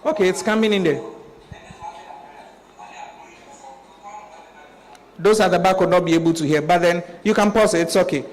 Okay, it's coming in there. Those at the back will not be able to hear, but then you can pause it, it's okay.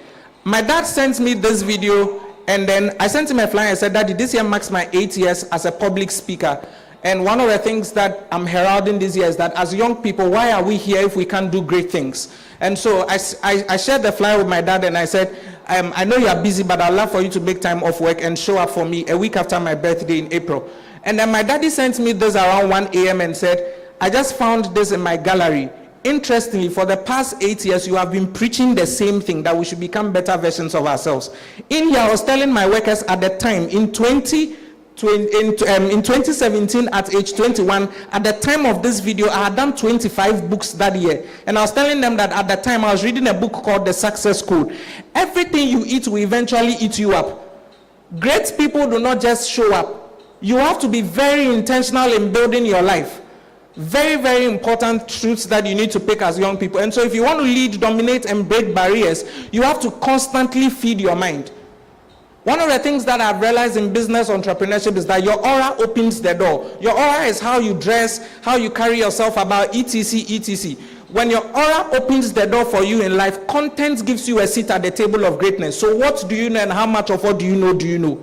My dad sent me this video, and then I sent him a flyer and said, Daddy, this year marks my 8 years as a public speaker. And one of the things that I'm heralding this year is that as young people, why are we here if we can't do great things? And so I shared the flyer with my dad, and I said, I know you are busy, but I'd love for you to make time off work and show up for me a week after my birthday in April. And then my daddy sent me this around 1 a.m. and said, I just found this in my gallery. Interestingly, for the past 8 years, you have been preaching the same thing, that we should become better versions of ourselves. In here, I was telling my workers at the time, in 2017 at age 21, at the time of this video, I had done 25 books that year. And I was telling them that at the time, I was reading a book called The Success Code. Everything you eat will eventually eat you up. Great people do not just show up. You have to be very intentional in building your life. Very, very important truths that you need to pick as young people. And so if you want to lead, dominate, and break barriers, you have to constantly feed your mind. One of the things that I've realized in business entrepreneurship is that your aura opens the door. Your aura is how you dress, how you carry yourself about, etc., etc. When your aura opens the door for you in life, content gives you a seat at the table of greatness. So what do you know and how much of what do you know?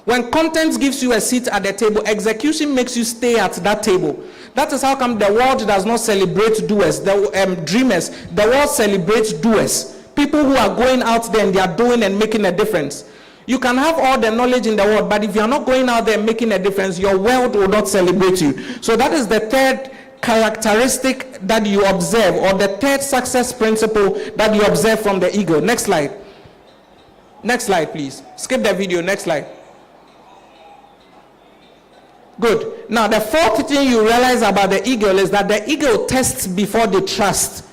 When content gives you a seat at the table, execution makes you stay at that table. That is how come the world does not celebrate doers, dreamers. The world celebrates doers. People who are going out there and they are doing and making a difference. You can have all the knowledge in the world, but if you are not going out there and making a difference, your world will not celebrate you. So that is the third characteristic that you observe, or the third success principle that you observe from the eagle. Next slide. Next slide, please. Skip the video. Next slide. Good. Now, the fourth thing you realize about the eagle is that the eagle tests before they trust.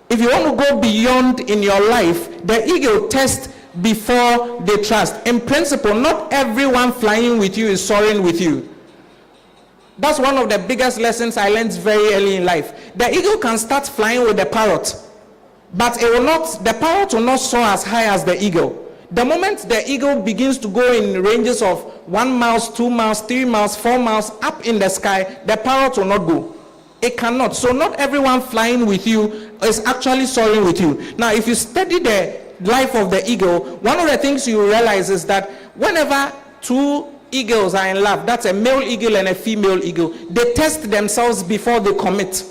If you want to go beyond in your life, the eagle tests before they trust. In principle, not everyone flying with you is soaring with you. That's one of the biggest lessons I learned very early in life. The eagle can start flying with the parrot, but the parrot will not soar as high as the eagle. The moment the eagle begins to go in ranges of 1 mile, 2 miles, 3 miles, 4 miles up in the sky, the parrot will not go. It cannot. So not everyone flying with you is actually soaring with you. Now, if you study the life of the eagle, one of the things you realize is that whenever two eagles are in love, that's a male eagle and a female eagle, they test themselves before they commit.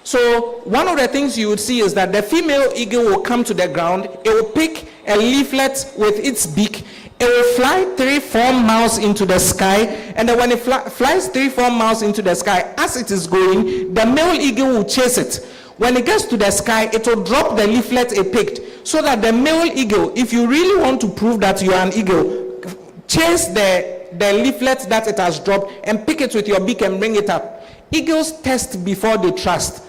So one of the things you would see is that the female eagle will come to the ground, it will pick a leaflet with its beak, it will fly 3-4 miles into the sky, and then when it flies 3-4 miles into the sky, as it is going, the male eagle will chase it. When it gets to the sky, it will drop the leaflet it picked, so that the male eagle, if you really want to prove that you are an eagle, chase the leaflet that it has dropped and pick it with your beak and bring it up. Eagles test before they trust.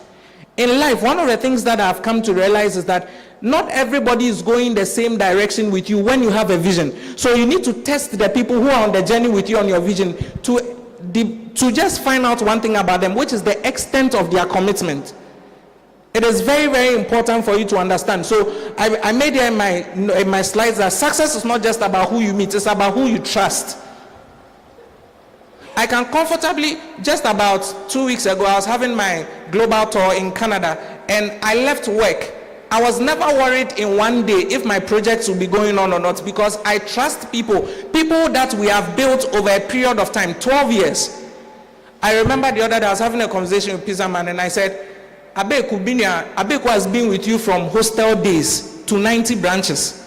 In life, one of the things that I've come to realize is that not everybody is going the same direction with you when you have a vision. So you need to test the people who are on the journey with you on your vision to just find out one thing about them, which is the extent of their commitment. It is very, very important for you to understand. So I made here in my slides that success is not just about who you meet, it's about who you trust. I can comfortably, just about 2 weeks ago, I was having my global tour in Canada, and I left work. I was never worried in one day if my projects will be going on or not, because I trust people that we have built over a period of time, 12 years. I remember the other day I was having a conversation with Pizza Man, and I said, Abeku has been with you from hostel days to 90 branches.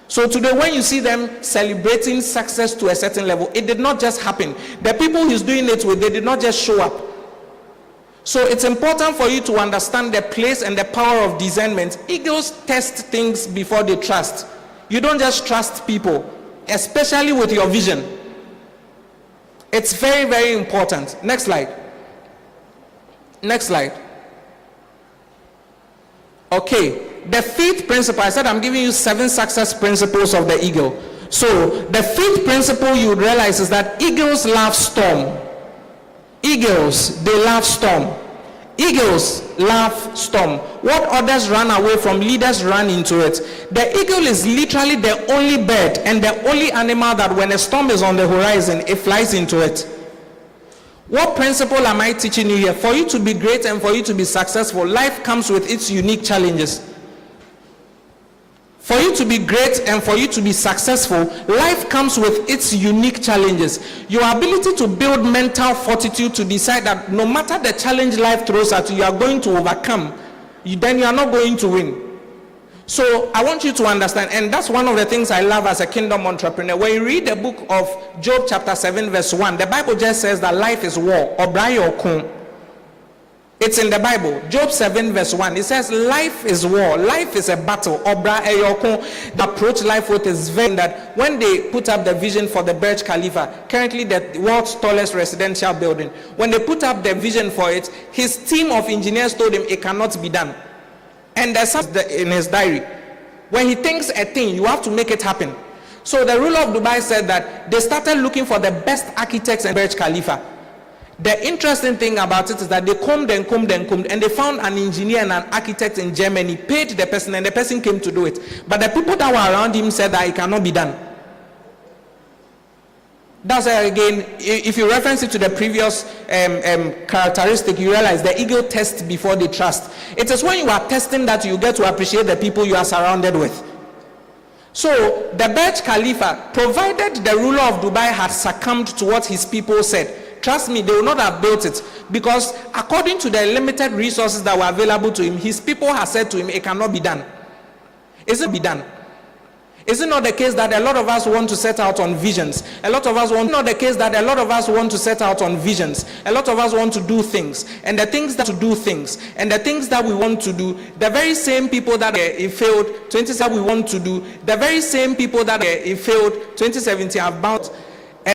So today when you see them celebrating success to a certain level, it did not just happen. The people he's doing it with, they did not just show up. So it's important for you to understand the place and the power of discernment. Eagles test things before they trust. You don't just trust people, especially with your vision. It's very, very important. Next slide. Next slide. Okay. The fifth principle, I said I'm giving you 7 success principles of the eagle. So the fifth principle you realize is that eagles love storm. Eagles, they love storm. Eagles love storm. What others run away from, leaders run into it. The eagle is literally the only bird and the only animal that when a storm is on the horizon, it flies into it. What principle am I teaching you here? For you to be great and for you to be successful, life comes with its unique challenges. For you to be great and for you to be successful, life comes with its unique challenges. Your ability to build mental fortitude to decide that no matter the challenge life throws at you, you are going to overcome, then you are not going to win. So I want you to understand, and that's one of the things I love as a kingdom entrepreneur. When you read the book of Job chapter 7 verse 1, the Bible just says that life is war. It's in the Bible. Job 7 verse 1. It says life is war. Life is a battle. The approach life with is very that when they put up the vision for the Burj Khalifa, currently the world's tallest residential building, when they put up the vision for it, his team of engineers told him it cannot be done. And there's something in his diary. When he thinks a thing, you have to make it happen. So the ruler of Dubai said that they started looking for the best architects in Burj Khalifa. The interesting thing about it is that they combed and they found an engineer and an architect in Germany, paid the person, and the person came to do it. But the people that were around him said that it cannot be done. That's again, if you reference it to the previous characteristic, you realize the ego tests before they trust. It is when you are testing that you get to appreciate the people you are surrounded with. So the Burj Khalifa, provided the ruler of Dubai had succumbed to what his people said, trust me, they will not have built it, because according to the limited resources that were available to him, his people have said to him, it cannot be done. Is it be done? Is it not the case that a lot of us want to set out on visions? A lot of us want to set out on visions. A lot of us want to do things, and the things that we want to do, the very same people that it failed 2017 we want to do, the very same people that it failed 2017 have bound